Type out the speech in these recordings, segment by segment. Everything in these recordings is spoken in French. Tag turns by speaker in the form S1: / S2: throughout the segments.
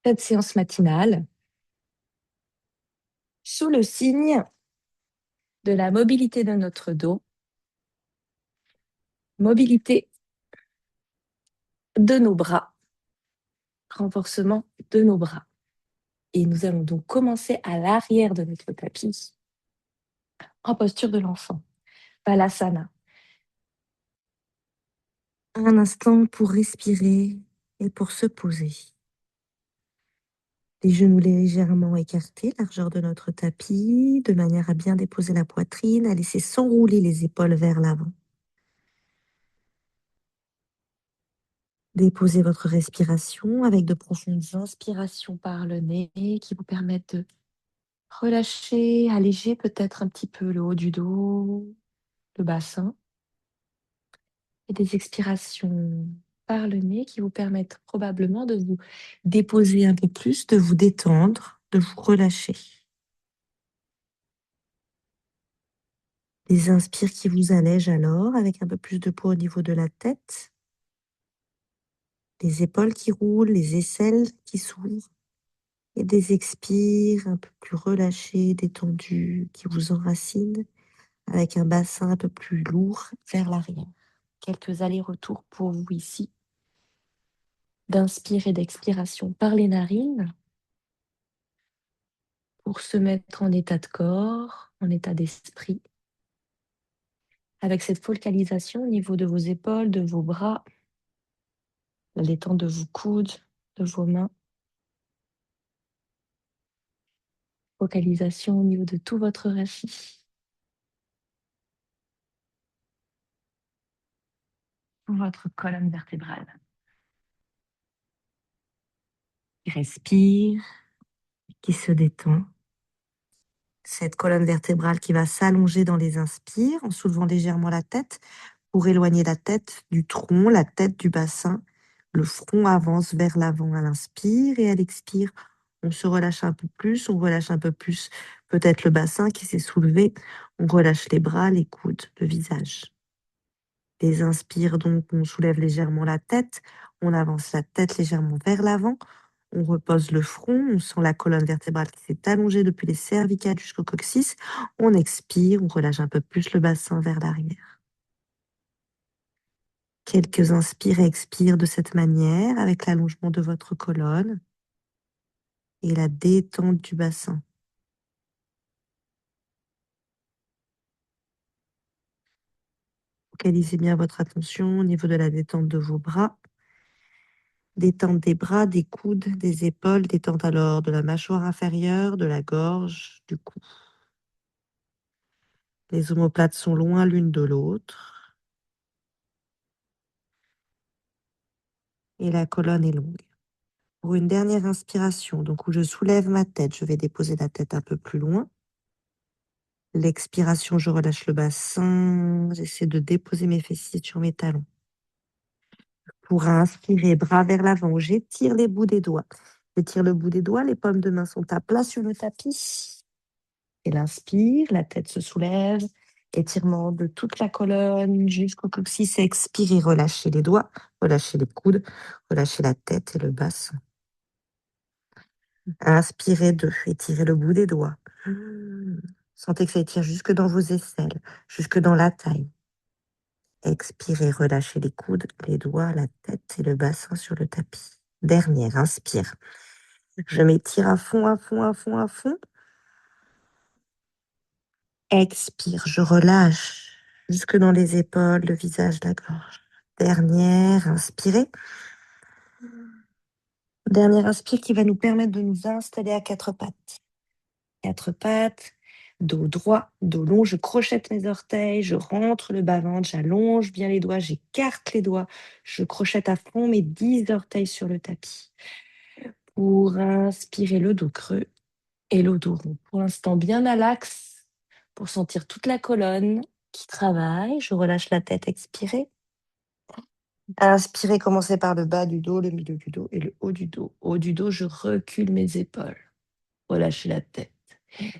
S1: Cette séance matinale sous le signe de la mobilité de notre dos, mobilité de nos bras, renforcement de nos bras. Et nous allons donc commencer à l'arrière de notre tapis, en posture de l'enfant, Balasana. Un instant pour respirer et pour se poser. Les genoux légèrement écartés, largeur de notre tapis, de manière à bien déposer la poitrine, à laisser s'enrouler les épaules vers l'avant. Déposez votre respiration avec de profondes inspirations par le nez qui vous permettent de relâcher, alléger peut-être un petit peu le haut du dos, le bassin. Et des expirations par le nez qui vous permettent probablement de vous déposer un peu plus, de vous détendre, de vous relâcher. Des inspires qui vous allègent alors avec un peu plus de poids au niveau de la tête. Les épaules qui roulent, les aisselles qui s'ouvrent. Et des expires un peu plus relâchés, détendus, qui vous enracinent avec un bassin un peu plus lourd vers l'arrière. Quelques allers-retours pour vous ici, d'inspire et d'expiration par les narines pour se mettre en état de corps, en état d'esprit, avec cette focalisation au niveau de vos épaules, de vos bras, la détente de vos coudes, de vos mains. Focalisation au niveau de tout votre rachis. Votre colonne vertébrale. Qui respire, qui se détend. Cette colonne vertébrale qui va s'allonger dans les inspires en soulevant légèrement la tête pour éloigner la tête du tronc, la tête du bassin. Le front avance vers l'avant à l'inspire et à l'expire, on se relâche un peu plus, on relâche un peu plus peut-être le bassin qui s'est soulevé, on relâche les bras, les coudes, le visage. Les inspires donc, on soulève légèrement la tête, on avance la tête légèrement vers l'avant, on repose le front, on sent la colonne vertébrale qui s'est allongée depuis les cervicales jusqu'au coccyx. On expire, on relâche un peu plus le bassin vers l'arrière. Quelques inspires et expires de cette manière avec l'allongement de votre colonne et la détente du bassin. Focalisez bien votre attention au niveau de la détente de vos bras. Détente des bras, des coudes, des épaules, détente alors de la mâchoire inférieure, de la gorge, du cou. Les omoplates sont loin l'une de l'autre. Et la colonne est longue. Pour une dernière inspiration, donc où je soulève ma tête, je vais déposer la tête un peu plus loin. L'expiration, je relâche le bassin. J'essaie de déposer mes fessiers sur mes talons. Pour inspirer, bras vers l'avant, j'étire les bouts des doigts. J'étire le bout des doigts, les paumes de main sont à plat sur le tapis. Et l'inspire, la tête se soulève. Étirement de toute la colonne jusqu'au coccyx. Expirez, relâchez les doigts, relâchez les coudes, relâchez la tête et le bassin. Inspirez 2, étirez le bout des doigts. Sentez que ça étire jusque dans vos aisselles, jusque dans la taille. Expirez, relâchez les coudes, les doigts, la tête et le bassin sur le tapis. Dernière, inspire. Je m'étire à fond, à fond, à fond, à fond. Expire, je relâche jusque dans les épaules, le visage, la gorge. Dernière, inspirez. Dernière inspire qui va nous permettre de nous installer à quatre pattes. Quatre pattes, dos droit, dos long, je crochette mes orteils, je rentre le bas-ventre, j'allonge bien les doigts, j'écarte les doigts, je crochette à fond mes 10 orteils sur le tapis. Pour inspirer le dos creux et le dos rond. Pour l'instant, bien à l'axe, pour sentir toute la colonne qui travaille. Je relâche la tête, expirez. Inspirez, commencez par le bas du dos, le milieu du dos et le haut du dos. Haut du dos, je recule mes épaules. Relâchez la tête.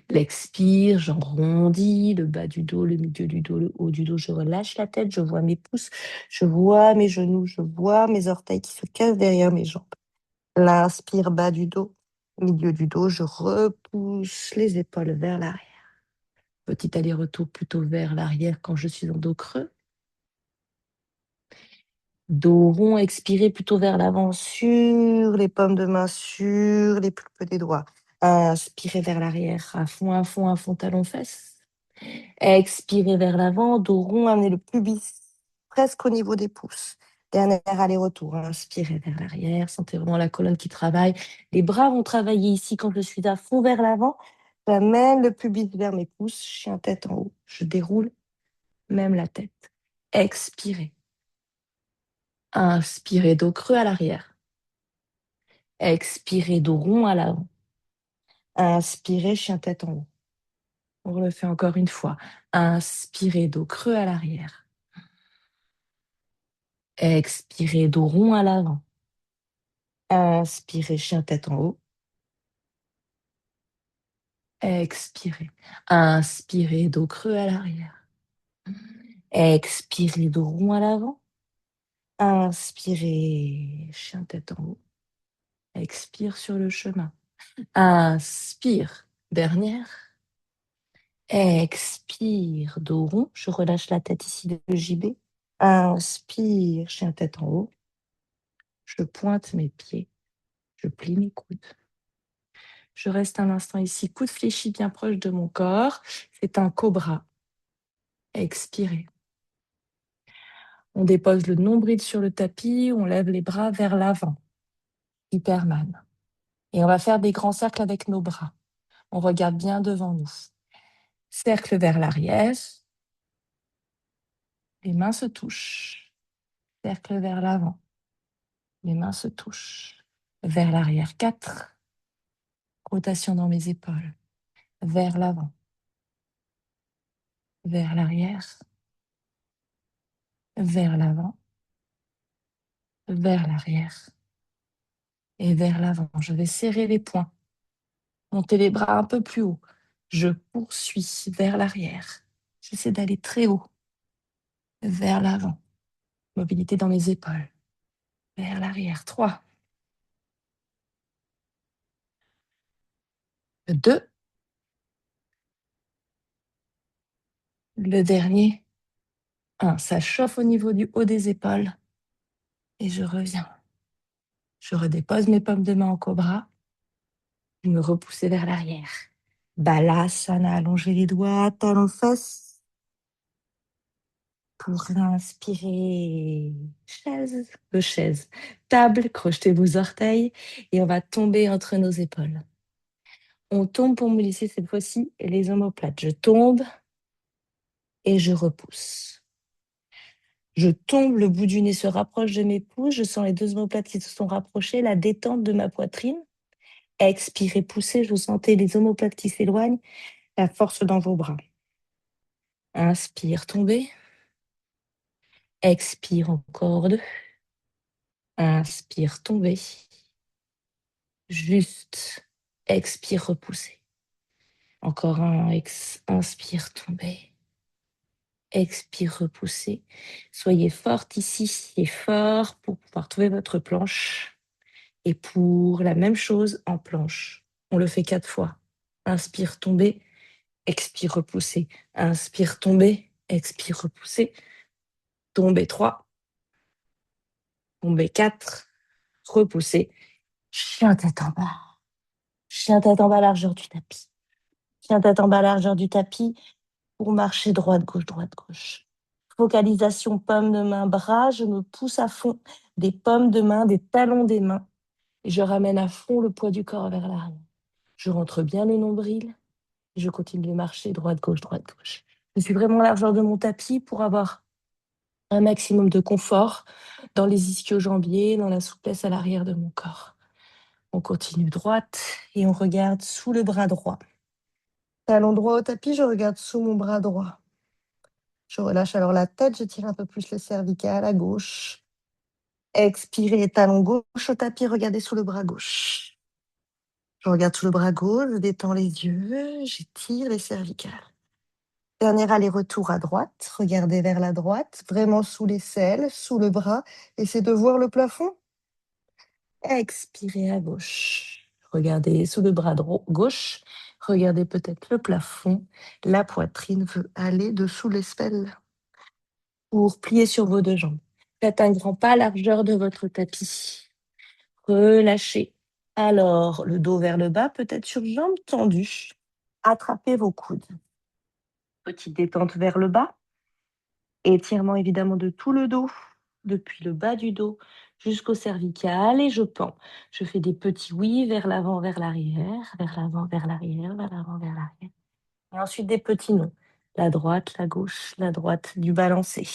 S1: L'expire, j'arrondis le bas du dos, le milieu du dos, le haut du dos. Je relâche la tête, je vois mes pouces, je vois mes genoux, je vois mes orteils qui se cassent derrière mes jambes. L'inspire, bas du dos, milieu du dos, je repousse les épaules vers l'arrière. Petit aller-retour plutôt vers l'arrière quand je suis en dos creux. Dos rond, expirez plutôt vers l'avant sur les paumes de main, sur les pulpes des doigts. Inspirez vers l'arrière, à fond, talons-fesses. Expirez vers l'avant, dos rond, amenez le pubis presque au niveau des pouces. Dernier aller-retour, inspirez vers l'arrière, sentez vraiment la colonne qui travaille. Les bras vont travailler ici quand je suis à fond vers l'avant. J'amène le pubis vers mes pouces, chien tête en haut. Je déroule même la tête. Expirez. Inspirez, dos creux à l'arrière. Expirez, dos rond à l'avant. Inspirez, chien tête en haut. On le fait encore une fois. Inspirez, dos creux à l'arrière. Expirez, dos rond à l'avant. Inspirez, chien tête en haut. Expirez. Inspirez, dos creux à l'arrière. Expirez, dos rond à l'avant. Inspirez, chien tête en haut. Expire sur le chemin. Inspire, dernière. Expire, dos rond. Je relâche la tête ici de JB. Inspire, chien tête en haut. Je pointe mes pieds. Je plie mes coudes. Je reste un instant ici, coude fléchi bien proche de mon corps. C'est un cobra. Expirez. On dépose le nombril sur le tapis, on lève les bras vers l'avant. Superman. Et on va faire des grands cercles avec nos bras. On regarde bien devant nous. Cercle vers l'arrière. Les mains se touchent. Cercle vers l'avant. Les mains se touchent. Vers l'arrière, 4. Rotation dans mes épaules. Vers l'avant. Vers l'arrière. Vers l'avant. Vers l'arrière. Et vers l'avant. Je vais serrer les poings. Monter les bras un peu plus haut. Je poursuis vers l'arrière. J'essaie d'aller très haut. Vers l'avant. Mobilité dans mes épaules. Vers l'arrière. 3. 2. Le dernier. 1. Ça chauffe au niveau du haut des épaules. Et je reviens. Je redépose mes paumes de main en cobra. Je me repousse vers l'arrière. Balasana, allongez les doigts, talons fesses. Pour inspirer, chaise, table, crochetez vos orteils et on va tomber entre nos épaules. On tombe pour me laisser cette fois-ci les omoplates. Je tombe et je repousse. Je tombe, le bout du nez se rapproche de mes pouces, je sens les 2 omoplates qui se sont rapprochées, la détente de ma poitrine. Expirez, poussez, vous sentez les omoplates qui s'éloignent, la force dans vos bras. Inspire, tomber. Expire, encore 2. Inspire, tomber. Juste. Expire, repousser. Encore un. Inspire, tomber. Expire, repousser. Soyez forte ici et fort pour pouvoir trouver votre planche. Et pour la même chose en planche. On le fait 4 fois. Inspire, tomber. Expire, repousser. Inspire, tomber. Expire, repousser. Tomber 3. Tomber 4. Repousser. Chien tête en bas. Chien tête en bas, largeur du tapis. Chien tête en bas, largeur du tapis pour marcher droite, gauche. Focalisation paume de main, bras. Je me pousse à fond des paumes de main, des talons des mains. Et je ramène à fond le poids du corps vers l'arrière. Je rentre bien le nombril. Et je continue de marcher droite, gauche. Je suis vraiment largeur de mon tapis pour avoir un maximum de confort dans les ischio-jambiers, dans la souplesse à l'arrière de mon corps. On continue droite et on regarde sous le bras droit. Talon droit au tapis, je regarde sous mon bras droit. Je relâche alors la tête, je tire un peu plus le cervical à gauche. Expirez, talon gauche au tapis, regardez sous le bras gauche. Je regarde sous le bras gauche, je détends les yeux, j'étire les cervicales. Dernier aller-retour à droite, regardez vers la droite, vraiment sous l'aisselle, sous le bras. Essayez de voir le plafond. Expirez à gauche. Regardez sous le bras gauche. Regardez peut-être le plafond. La poitrine veut aller dessous l'aisselle pour plier sur vos deux jambes. Faites un grand pas à la largeur de votre tapis. Relâchez. Alors, le dos vers le bas, peut-être sur jambes tendues. Attrapez vos coudes. Petite détente vers le bas. Étirement évidemment de tout le dos, depuis le bas du dos jusqu'au cervical et je pends. Je fais des petits oui vers l'avant, vers l'arrière, vers l'avant, vers l'arrière, vers l'avant, vers l'arrière. Et ensuite des petits non. La droite, la droite du balancé.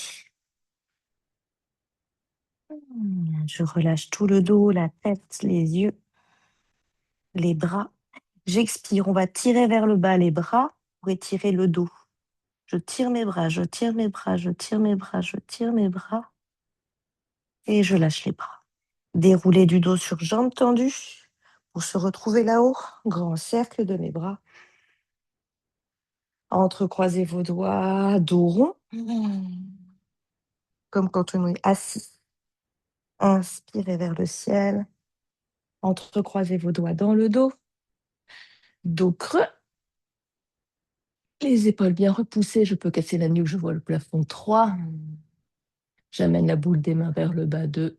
S1: Je relâche tout le dos, la tête, les yeux, les bras. J'expire, on va tirer vers le bas les bras pour étirer le dos. Je tire mes bras, je tire mes bras, je tire mes bras, je tire mes bras et je lâche les bras. Déroulez du dos sur jambes tendues pour se retrouver là-haut. Grand cercle de mes bras. Entrecroisez vos doigts, dos rond. Comme quand on est assis. Inspirez vers le ciel. Entrecroisez vos doigts dans le dos. Dos creux. Les épaules bien repoussées. Je peux casser la nuque, je vois le plafond. 3. J'amène la boule des mains vers le bas. 2.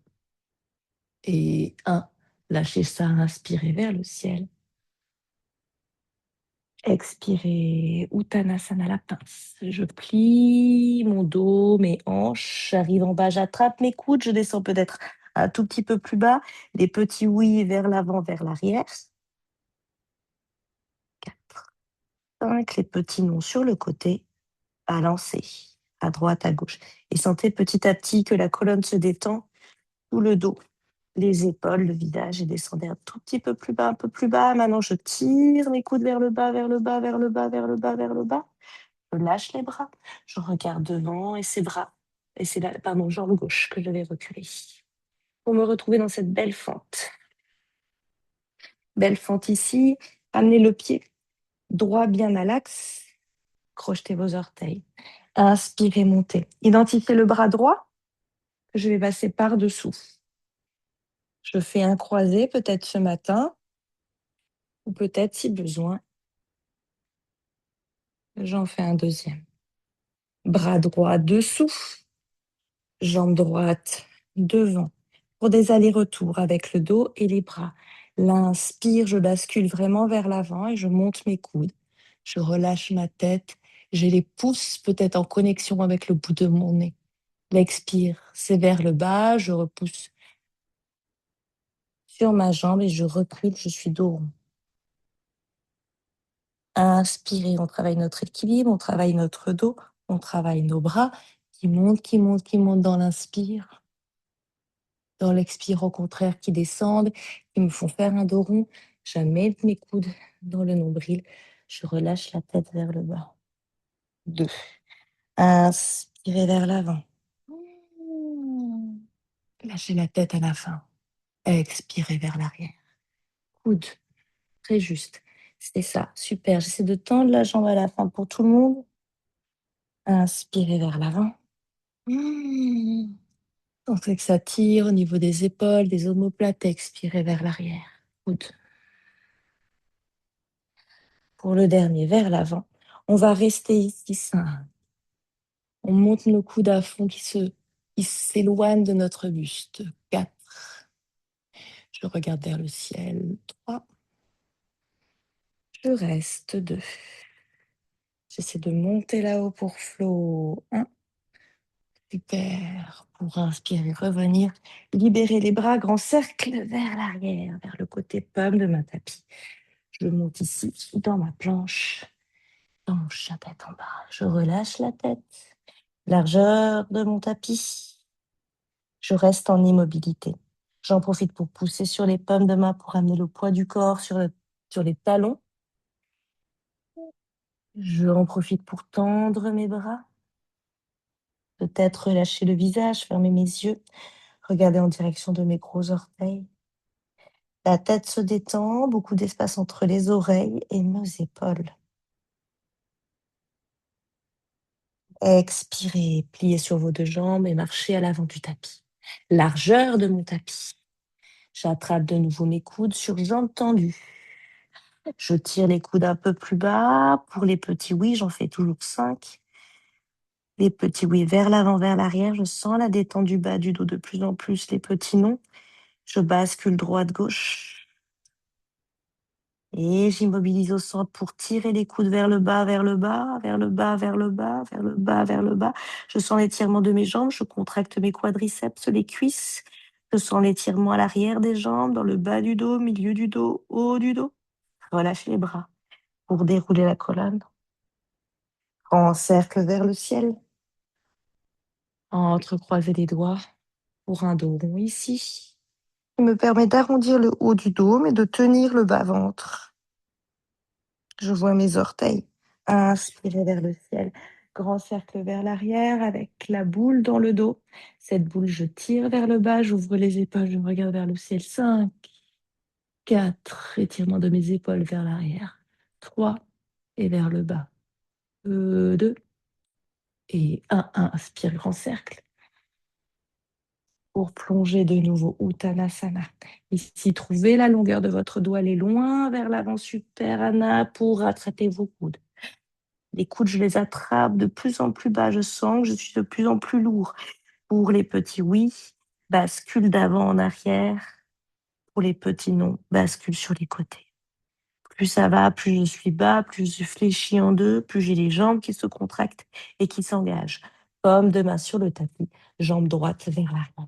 S1: Et 1. Lâchez ça, inspirez vers le ciel. Expirez, Uttanasana, la pince. Je plie mon dos, mes hanches. J'arrive en bas, j'attrape mes coudes. Je descends peut-être un tout petit peu plus bas. Les petits oui vers l'avant, vers l'arrière. 4, 5. Les petits non sur le côté. Balancez à droite, à gauche. Et sentez petit à petit que la colonne se détend. Tout le dos, les épaules, le visage. Et descendez un tout petit peu plus bas, un peu plus bas. Maintenant, je tire mes coudes vers le bas, vers le bas, vers le bas, vers le bas, vers le bas. Je lâche les bras, je regarde devant et ses bras. Et c'est là, pardon, jambe gauche que je vais reculer. Pour me retrouver dans cette belle fente. Belle fente ici. Amenez le pied droit bien à l'axe. Crochetez vos orteils. Inspirez, montez. Identifiez le bras droit que je vais passer par-dessous. Je fais un croisé peut-être ce matin ou peut-être si besoin, j'en fais un deuxième. Bras droit dessous. Jambe droite devant pour des allers-retours avec le dos et les bras. L'inspire, je bascule vraiment vers l'avant et je monte mes coudes. Je relâche ma tête. J'ai les pouces peut-être en connexion avec le bout de mon nez. L'expire, c'est vers le bas. Je repousse sur ma jambe et je recule. Je suis dos rond. Inspirez, on travaille notre équilibre, on travaille notre dos, on travaille nos bras qui montent, qui montent, qui montent dans l'inspire. Dans l'expire, au contraire, qui descendent, qui me font faire un dos rond. J'amène mes coudes dans le nombril. Je relâche la tête vers le bas. 2. Inspirez vers l'avant. Lâchez la tête à la fin. Expirez vers l'arrière. Coude, très juste. C'est ça, super. J'essaie de tendre la jambe à la fin pour tout le monde. Inspirez vers l'avant. Sentez que ça tire au niveau des épaules, des omoplates. Expirez vers l'arrière. Coude. Pour le dernier, vers l'avant. On va rester ici simple. On monte nos coudes à fond qui s'éloignent de notre buste. 4. Je regarde vers le ciel. 3. Je reste. 2. J'essaie de monter là-haut pour flow. 1. Super. Pour inspirer, revenir. Libérer les bras, grand cercle vers l'arrière, vers le côté pomme de ma tapis. Je monte ici, dans ma planche, dans mon chien tête en bas. Je relâche la tête. Largeur de mon tapis. Je reste en immobilité. J'en profite pour pousser sur les pommes de main pour amener le poids du corps sur les talons. Je en profite pour tendre mes bras. Peut-être relâcher le visage, fermer mes yeux, regarder en direction de mes gros orteils. La tête se détend, beaucoup d'espace entre les oreilles et nos épaules. Expirez, pliez sur vos deux jambes et marchez à l'avant du tapis. Largeur de mon tapis. J'attrape de nouveau mes coudes sur jambes tendues. Je tire les coudes un peu plus bas. Pour les petits oui, j'en fais toujours 5. Les petits oui vers l'avant, vers l'arrière. Je sens la détente du bas du dos de plus en plus. Les petits non. Je bascule droite-gauche. Et j'immobilise au centre pour tirer les coudes vers le bas, vers le bas, vers le bas, vers le bas, vers le bas, vers le bas. Je sens l'étirement de mes jambes. Je contracte mes quadriceps, les cuisses. Je sens l'étirement à l'arrière des jambes, dans le bas du dos, milieu du dos, haut du dos. Relâche les bras pour dérouler la colonne. Grand cercle vers le ciel. Entrecroiser les doigts pour un dos rond ici. Qui me permet d'arrondir le haut du dos, et de tenir le bas-ventre. Je vois mes orteils. Inspirer vers le ciel. Grand cercle vers l'arrière avec la boule dans le dos. Cette boule, je tire vers le bas, j'ouvre les épaules, je me regarde vers le ciel. 5, 4, étirement de mes épaules vers l'arrière. 3, et vers le bas. 2, et 1, inspire, grand cercle. Pour plonger de nouveau, Uttanasana. Ici, trouvez la longueur de votre dos, allez loin vers l'avant, super Anna, pour rattraper vos coudes. Les coudes, je les attrape de plus en plus bas, je sens que je suis de plus en plus lourd. Pour les petits oui, bascule d'avant en arrière. Pour les petits non, bascule sur les côtés. Plus ça va, plus je suis bas, plus je fléchis en deux, plus j'ai les jambes qui se contractent et qui s'engagent. Paume de main sur le tapis, jambe droite vers l'arrière.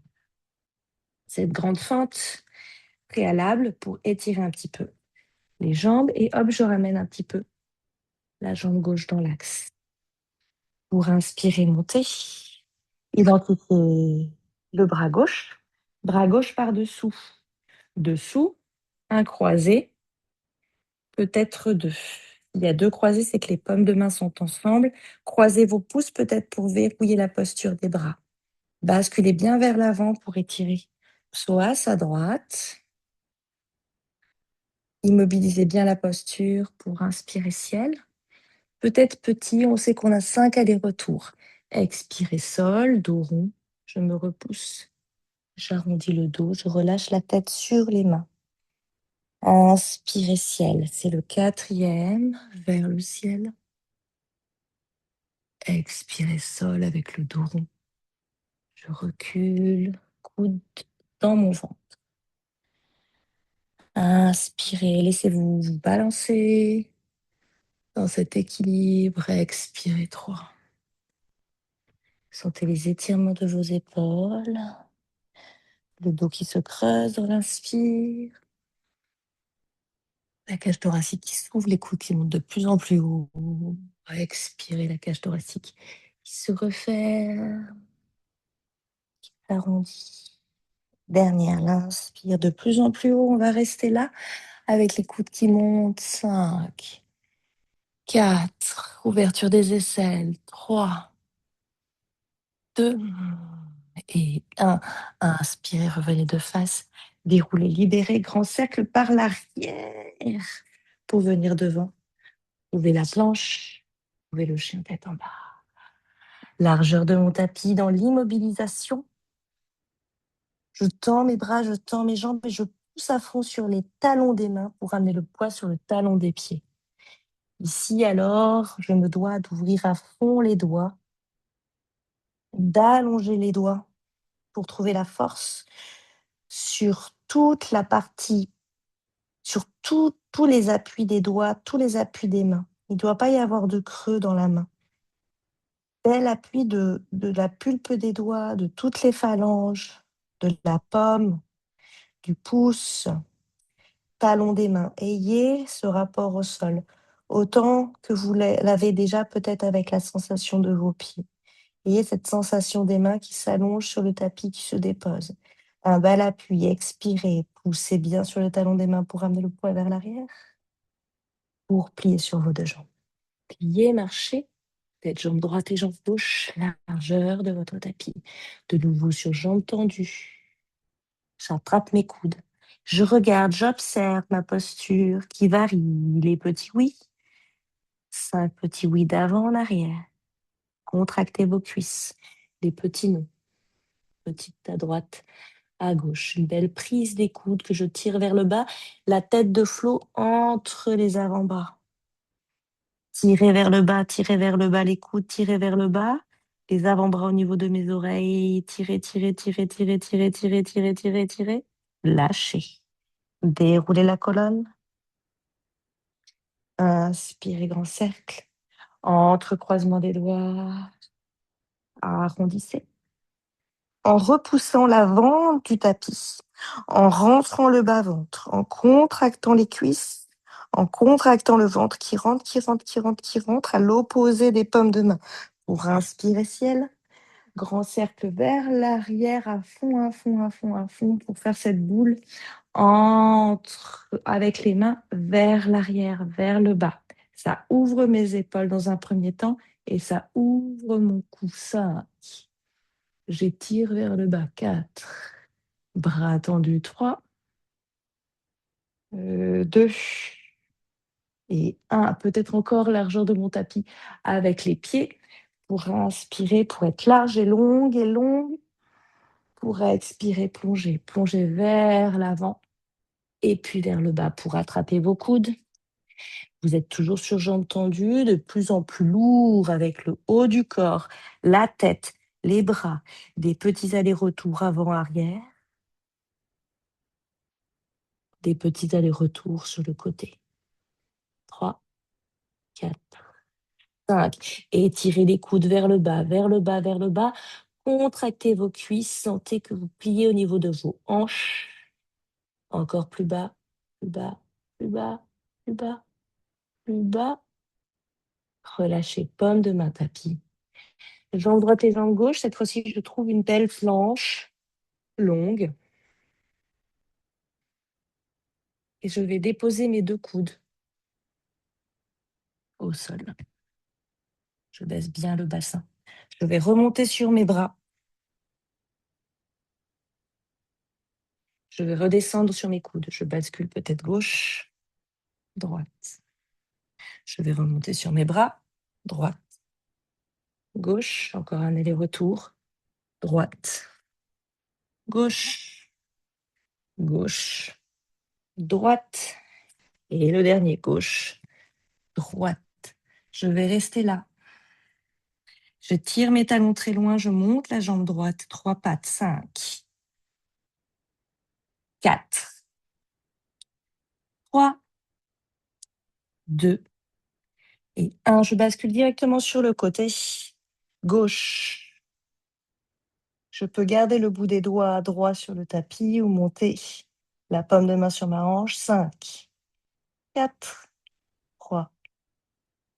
S1: Cette grande fente préalable pour étirer un petit peu les jambes et hop, je ramène un petit peu la jambe gauche dans l'axe. Pour inspirer, monter, identifier le bras gauche par-dessous. Dessous, un croisé, peut-être 2. Il y a 2 croisés, c'est que les paumes de main sont ensemble. Croisez vos pouces peut-être pour verrouiller la posture des bras. Basculez bien vers l'avant pour étirer. Psoas à droite. Immobilisez bien la posture pour inspirer ciel. Peut-être petit, on sait qu'on a 5 allers-retours. Expirez sol, dos rond. Je me repousse. J'arrondis le dos, je relâche la tête sur les mains. Inspirez ciel, c'est le 4e, vers le ciel. Expirez sol avec le dos rond. Je recule, coude dans mon ventre. Inspirez, laissez-vous vous balancer dans cet équilibre. Expirez 3. Sentez les étirements de vos épaules. Le dos qui se creuse dans l'inspire. La cage thoracique qui s'ouvre, les coudes qui montent de plus en plus haut. Expirez, la cage thoracique qui se referme, qui s'arrondit. Dernière, l'inspire de plus en plus haut. On va rester là avec les coudes qui montent. 5, 4, ouverture des aisselles. 3, 2 et 1. Inspirez, revenez de face. Déroulez, libérez, grand cercle par l'arrière pour venir devant. Ouvrez la planche, ouvrez le chien tête en bas. Largeur de mon tapis dans l'immobilisation. Je tends mes bras, je tends mes jambes et je pousse à fond sur les talons des mains pour amener le poids sur le talon des pieds. Ici, alors, je me dois d'ouvrir à fond les doigts, d'allonger les doigts pour trouver la force sur toute la partie, sur tous les appuis des doigts, tous les appuis des mains. Il ne doit pas y avoir de creux dans la main. Bel appui de la pulpe des doigts, de toutes les phalanges, de la paume, du pouce, talon des mains. Ayez ce rapport au sol, autant que vous l'avez déjà peut-être avec la sensation de vos pieds. Ayez cette sensation des mains qui s'allongent sur le tapis, qui se déposent. Un bel appui, expirez, poussez bien sur le talon des mains pour amener le poids vers l'arrière, pour plier sur vos 2 jambes. Pliez, marchez, tête, jambe droite et jambe gauche, largeur de votre tapis. De nouveau sur jambes tendues. J'attrape mes coudes. Je regarde, j'observe ma posture qui varie. Les petits oui. 5 petits oui d'avant en arrière. Contractez vos cuisses. Les petits non. Petite à droite, à gauche. Une belle prise des coudes que je tire vers le bas. La tête de flot entre les avant-bras. Tirez vers le bas, tirez vers le bas les coudes, tirez vers le bas. Les avant-bras au niveau de mes oreilles. Tirez, tirez, tirez, tirez, tirez, tirez, tirez, tirez, tirez. Lâchez. Déroulez la colonne. Inspirez, grand cercle. Entre-croisement des doigts. Arrondissez. En repoussant l'avant du tapis, en rentrant le bas-ventre, en contractant les cuisses, en contractant le ventre qui rentre, qui rentre, qui rentre, qui rentre, à l'opposé des paumes de main. Pour inspirer ciel, grand cercle vers l'arrière, à fond, à fond, à fond, à fond, pour faire cette boule avec les mains vers l'arrière, vers le bas. Ça ouvre mes épaules dans un premier temps et ça ouvre mon cou. 5. J'étire vers le bas. 4. Bras tendus. 3. 2. Et 1. Peut-être encore largeur de mon tapis avec les pieds pour inspirer, pour être large et longue et longue. Pour expirer, plonger. Plonger vers l'avant et puis vers le bas pour attraper vos coudes. Vous êtes toujours sur jambes tendues, de plus en plus lourd avec le haut du corps, la tête, les bras, des petits allers-retours avant-arrière, des petits allers-retours sur le côté. 3, 4, 5. Et tirez les coudes vers le bas, vers le bas, vers le bas. Contractez vos cuisses, sentez que vous pliez au niveau de vos hanches. Encore plus bas, plus bas, plus bas, plus bas, plus bas. Relâchez, paume de main, tapis. Jambe droite et jambe gauche. Cette fois-ci, je trouve une belle planche longue. Et je vais déposer mes 2 coudes au sol. Je baisse bien le bassin. Je vais remonter sur mes bras. Je vais redescendre sur mes coudes. Je bascule peut-être gauche, droite. Je vais remonter sur mes bras. Droite, gauche. Encore un aller-retour. Droite, gauche, gauche, droite. Et le dernier, gauche, droite. Je vais rester là. Je tire mes talons très loin. Je monte la jambe droite. 3 pattes. 5, 4, 3, 2 et 1. Je bascule directement sur le côté gauche. Je peux garder le bout des doigts droit sur le tapis ou monter la paume de main sur ma hanche. 5, 4, 3,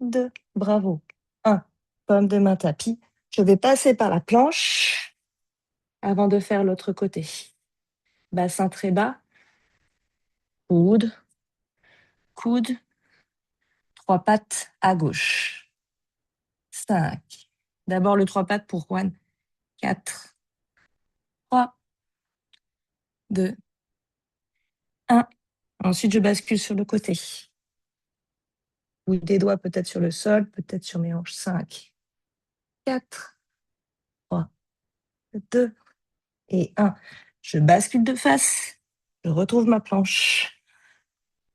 S1: 2, bravo. 1, paume de main tapis. Je vais passer par la planche avant de faire l'autre côté. Bassin très bas, coude, coude, 3 pattes à gauche. 5. D'abord le 3 pattes pour Juan. 4, 3, 2, 1. Ensuite, je bascule sur le côté. Ou des doigts peut-être sur le sol, peut-être sur mes hanches. 5, 4, 3, 2 et 1. Je bascule de face. Je retrouve ma planche.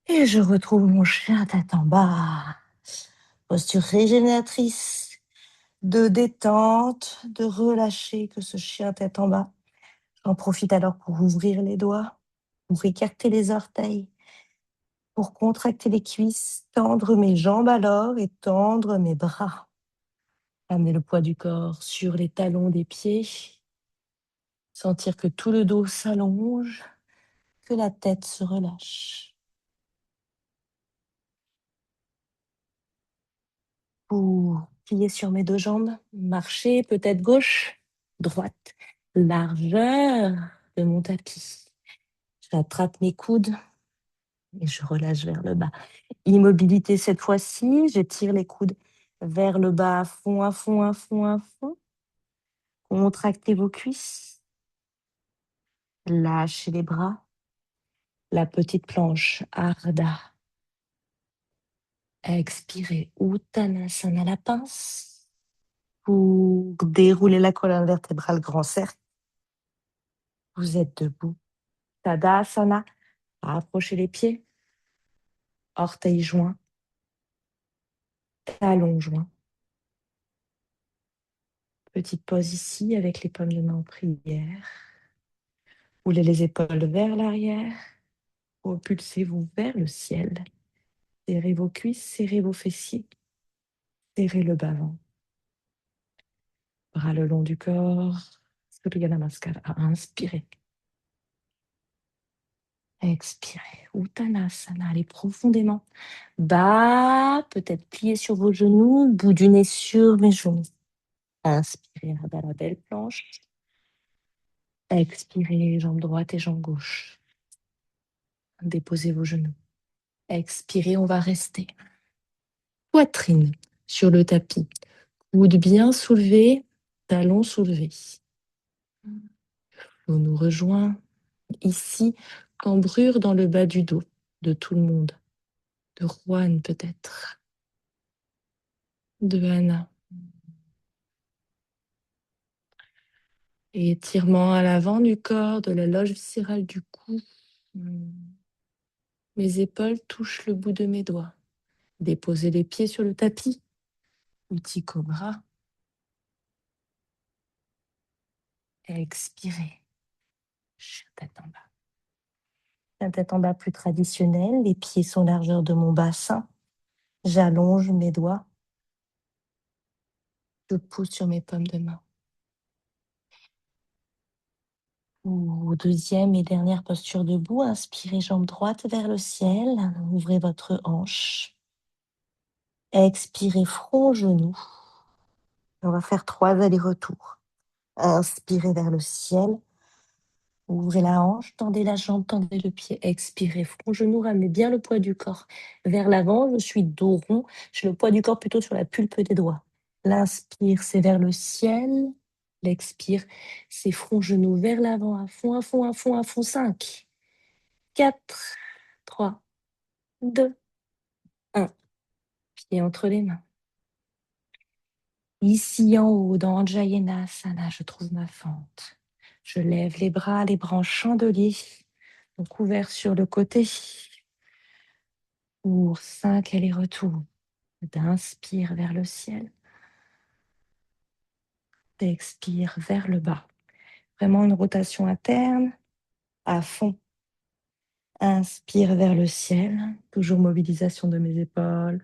S1: Et je retrouve mon chien tête en bas. Posture régénératrice, de détente, de relâcher que ce chien tête en bas. J'en profite alors pour ouvrir les doigts, pour écarter les orteils, pour contracter les cuisses, tendre mes jambes alors et tendre mes bras. Amener le poids du corps sur les talons des pieds. Sentir que tout le dos s'allonge, que la tête se relâche. Pour plier sur mes 2 jambes, marcher peut-être gauche, droite, largeur de mon tapis. J'attrape mes coudes et je relâche vers le bas. Immobilité cette fois-ci, j'étire les coudes vers le bas à fond, à fond, à fond, à fond. Contractez vos cuisses. Lâchez les bras. La petite planche, Ardha. Expirez, Uttanasana à la pince. Pour dérouler la colonne vertébrale, grand cercle. Vous êtes debout. Tadasana. Rapprochez les pieds. Orteils joints. Talons joints. Petite pause ici avec les paumes de main en prière. Roulez les épaules vers l'arrière. Propulsez-vous vers le ciel. Serrez vos cuisses, serrez vos fessiers. Serrez le bas-ventre. Bras le long du corps. Surya Namaskara. Inspirez. Expirez. Uttanasana. Allez profondément. Bas, peut-être plié sur vos genoux, bout du nez sur mes genoux. Inspirez vers la belle planche. Expirez, jambe droite et jambe gauche. Déposez vos genoux. Expirez, on va rester. Poitrine sur le tapis. Coude bien soulevé, talons soulevés. On nous rejoint ici, cambrure dans le bas du dos de tout le monde. De Juan peut-être. De Anna. Et étirement à l'avant du corps, de la loge viscérale du cou. Mes épaules touchent le bout de mes doigts. Déposez les pieds sur le tapis. Petit cobra. Expirez. Tête en bas. La tête en bas plus traditionnelle. Les pieds sont largeur de mon bassin. J'allonge mes doigts. Je pousse sur mes paumes de main. Deuxième et dernière posture debout. Inspirez, jambe droite vers le ciel. Ouvrez votre hanche. Expirez, front, genou. On va faire 3 allers-retours. Inspirez vers le ciel. Ouvrez la hanche, tendez la jambe, tendez le pied. Expirez, front, genou, ramenez bien le poids du corps vers l'avant. Je suis dos rond. J'ai le poids du corps plutôt sur la pulpe des doigts. L'inspire, c'est vers le ciel. L'expire, c'est front, genou vers l'avant, à fond, à fond, à fond, à fond. 5, 4, 3, 2, 1. Pied entre les mains. Ici en haut, dans Anjayenasana, je trouve ma fente. Je lève les bras en chandelier, donc ouverts sur le côté. Pour 5 allers-retours. D'inspire vers le ciel. D'expire vers le bas. Vraiment une rotation interne à fond. Inspire vers le ciel. Toujours mobilisation de mes épaules,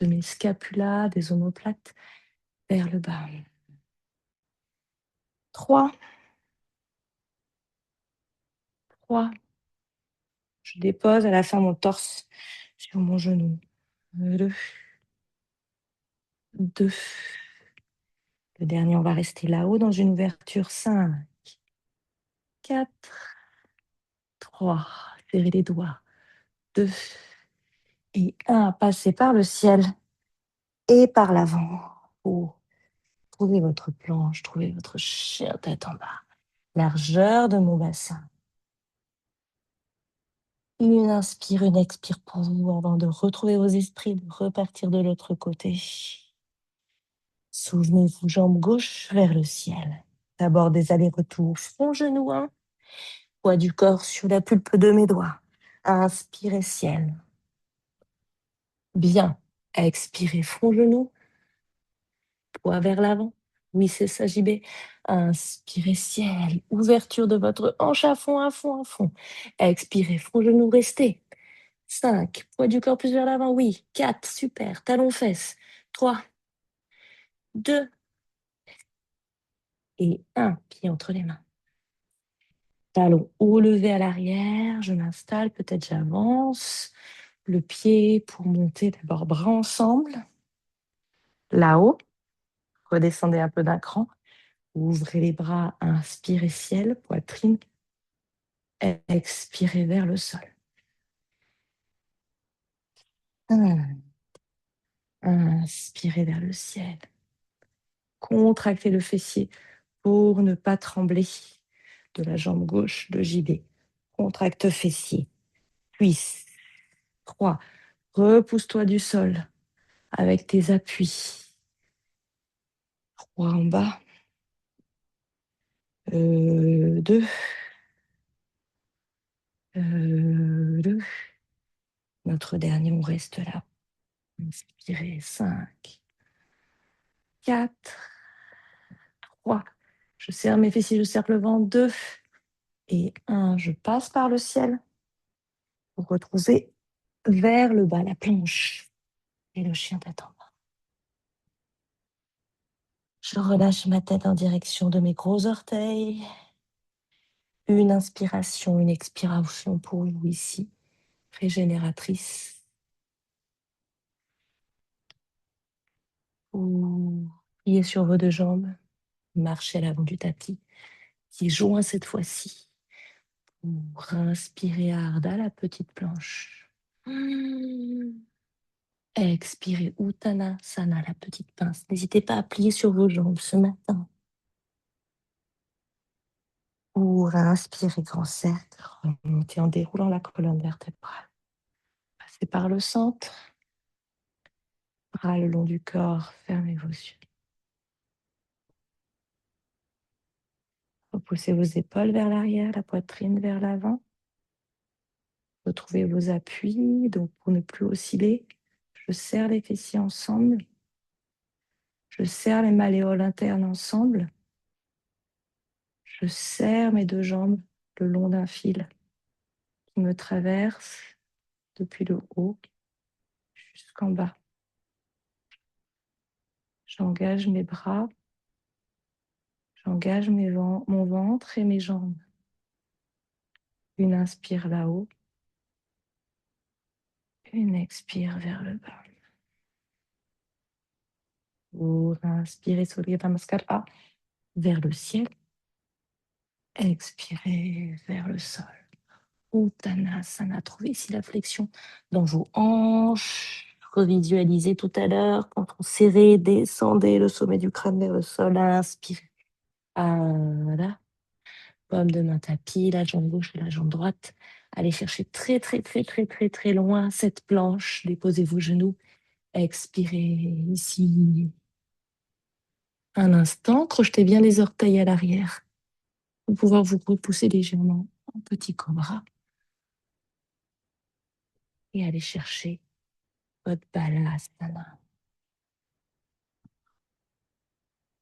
S1: de mes scapulas, des omoplates vers le bas. 3. 3. Je dépose à la fin mon torse sur mon genou. 2. 2. Le dernier, on va rester là-haut dans une ouverture. 5. 4. 3. Serrez les doigts. 2. Et 1. Passez par le ciel et par l'avant. Oh. Trouvez votre planche, trouvez votre chien tête en bas. Largeur de mon bassin. Une inspire, une expire pour vous avant de retrouver vos esprits, de repartir de l'autre côté. Souvenez-vous, jambe gauche vers le ciel. D'abord des allers-retours, front, genou 1. Poids du corps sur la pulpe de mes doigts. Inspirez ciel. Bien. Expirez front, genou. Poids vers l'avant. Oui, c'est ça, JB. Inspirez ciel. Ouverture de votre hanche à fond, à fond, à fond. Expirez front, genou, restez. 5. Poids du corps plus vers l'avant. Oui. 4. Super. Talons, fesses. 3. 2. Et 1. Pied entre les mains. Talon haut levé à l'arrière. Je m'installe. Peut-être j'avance. Le pied pour monter d'abord bras ensemble. Là-haut. Redescendez un peu d'un cran. Ouvrez les bras. Inspirez ciel. Poitrine. Expirez vers le sol. Inspirez vers le ciel. Contractez le fessier pour ne pas trembler de la jambe gauche de JB. Contracte fessier. Cuisse. 3. Repousse-toi du sol avec tes appuis. 3 en bas. 2. Notre dernier, on reste là. Inspirez, 5, 4, 3. Je serre mes fessiers, je serre le ventre, 2 et 1. Je passe par le ciel pour retrouver vers le bas la planche et le chien tête en bas. Je relâche ma tête en direction de mes gros orteils. Une inspiration, une expiration pour vous ici, régénératrice. Vous pliez sur vos 2 jambes, marchez à l'avant du tapis, qui est joint cette fois-ci. Pour inspirez Ardha, la petite planche. Expirez Uttanasana, la petite pince. N'hésitez pas à plier sur vos jambes ce matin. Pour inspirer grand cercle, remontez en déroulant la colonne vertébrale. Passez par le centre, bras le long du corps, fermez vos yeux. Repoussez vos épaules vers l'arrière, la poitrine vers l'avant. Retrouvez vos appuis. Donc, pour ne plus osciller, je serre les fessiers ensemble. Je serre les malléoles internes ensemble. Je serre mes 2 jambes le long d'un fil qui me traverse depuis le haut jusqu'en bas. J'engage mes bras, j'engage mon ventre et mes jambes. Une inspire là-haut, une expire vers le bas. Pour inspirer Surya Namaskara vers le ciel. Expirez vers le sol. Uttanasana. Trouvez ici la flexion dans vos hanches. Revisualisez tout à l'heure quand on serrait, descendez le sommet du crâne vers le sol. Inspirez. Voilà. Paume de main tapis, la jambe gauche et la jambe droite. Allez chercher très, très, très, très, très, très loin cette planche. Déposez vos genoux. Expirez ici. Un instant. Crochetez bien les orteils à l'arrière pour pouvoir vous repousser légèrement en petit cobra. Et allez chercher votre balasana.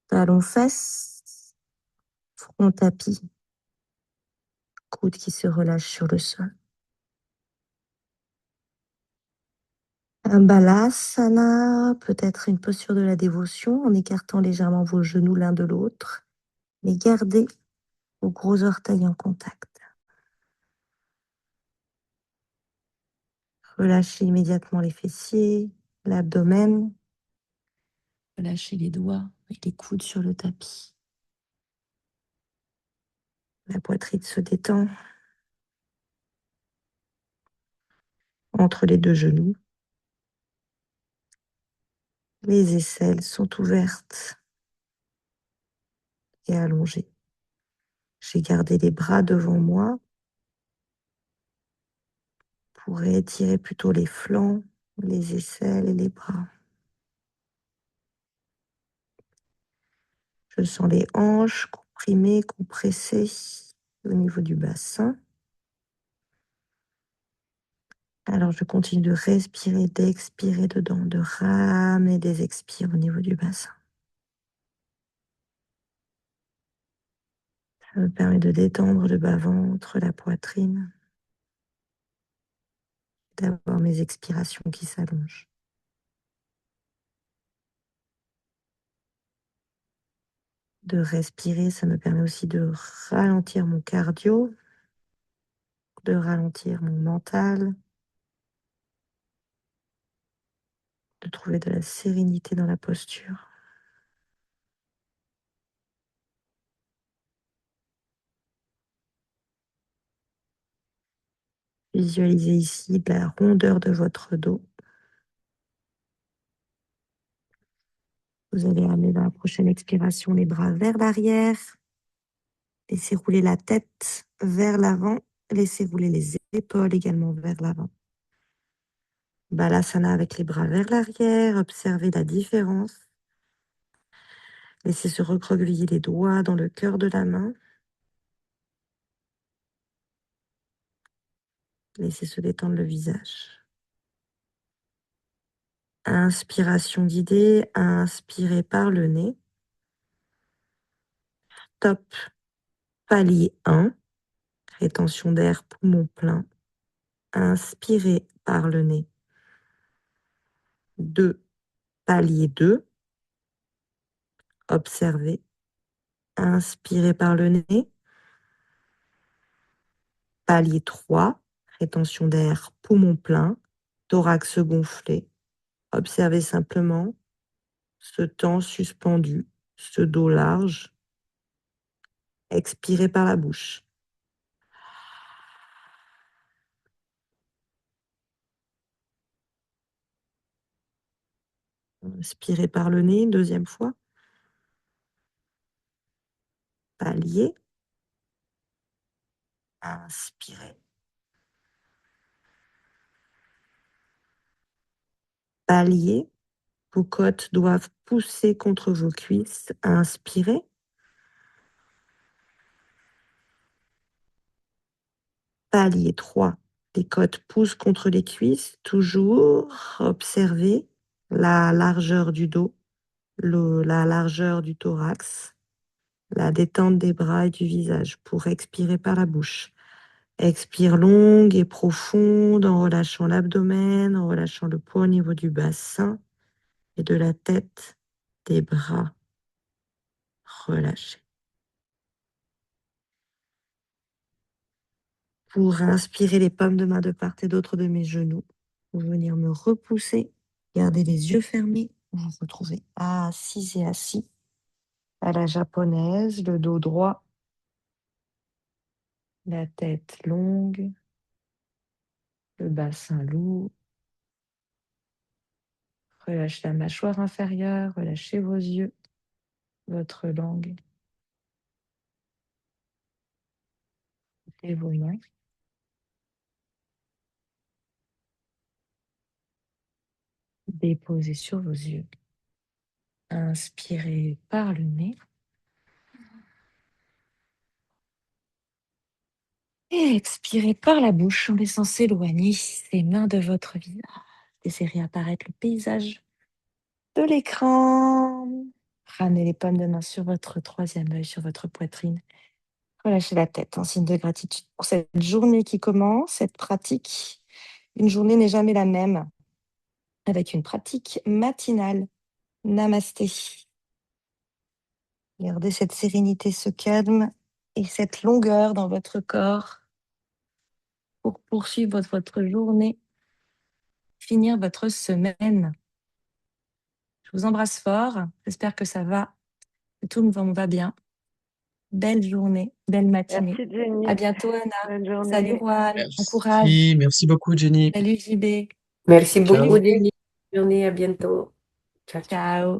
S1: Talons fesses, front tapis, coude qui se relâche sur le sol. Un balasana peut être une posture de la dévotion en écartant légèrement vos genoux l'un de l'autre, mais gardez vos gros orteils en contact. Relâchez immédiatement les fessiers, l'abdomen. Relâchez les doigts et les coudes sur le tapis. La poitrine se détend entre les 2 genoux. Les aisselles sont ouvertes et allongées. J'ai gardé les bras devant moi pour étirer plutôt les flancs, les aisselles et les bras. Je sens les hanches comprimées, compressées au niveau du bassin. Alors je continue de respirer, d'expirer dedans, de ramener des expires au niveau du bassin. Ça me permet de détendre le bas-ventre, la poitrine, d'avoir mes expirations qui s'allongent. De respirer, ça me permet aussi de ralentir mon cardio, de ralentir mon mental, de trouver de la sérénité dans la posture. Visualisez ici la rondeur de votre dos. Vous allez amener dans la prochaine expiration les bras vers l'arrière. Laissez rouler la tête vers l'avant. Laissez rouler les épaules également vers l'avant. Balasana avec les bras vers l'arrière. Observez la différence. Laissez se recroqueviller les doigts dans le cœur de la main. Laissez se détendre le visage. Inspiration guidée, inspirez par le nez. Top. Palier 1, rétention d'air, poumon plein. Inspirez par le nez. 2, palier 2. Observez. Inspirez par le nez. Palier 3, rétention d'air, poumon plein, thorax gonflé. Observez simplement ce temps suspendu, ce dos large. Expirez par la bouche. Inspirez par le nez, deuxième fois. Palier. Inspirez. Palier. Vos côtes doivent pousser contre vos cuisses. Inspirez. Palier 3. Les côtes poussent contre les cuisses. Toujours observez la largeur du dos, la largeur du thorax, la détente des bras et du visage pour expirer par la bouche. Expire longue et profonde en relâchant l'abdomen, en relâchant le poids au niveau du bassin et de la tête, des bras relâchés. Pour inspirer les paumes de main de part et d'autre de mes genoux, pour venir me repousser, garder les yeux fermés, vous vous retrouvez assise et assis à la japonaise, le dos droit, la tête longue, le bassin lourd. Relâchez la mâchoire inférieure, relâchez vos yeux, votre langue et vos mains. Déposez sur vos yeux. Inspirez par le nez. Et expirez par la bouche en laissant s'éloigner les mains de votre visage. Laissez réapparaître le paysage de l'écran. Ramenez les paumes de main sur votre troisième œil, sur votre poitrine. Relâchez la tête en signe de gratitude pour cette journée qui commence, cette pratique. Une journée n'est jamais la même avec une pratique matinale. Namasté. Gardez cette sérénité, ce calme et cette longueur dans votre corps pour poursuivre votre journée, finir votre semaine. Je vous embrasse fort. J'espère que ça va, que tout va bien. Belle journée, belle matinée.
S2: Merci Jenny.
S1: À bientôt, Anna.
S2: Bonne journée.
S1: Salut, Juan. Bon courage.
S3: Merci beaucoup, Jenny.
S1: Salut, JB.
S4: Merci
S3: Ciao.
S4: beaucoup, Denis. Bonne journée, à bientôt. Ciao, ciao.
S1: Ciao.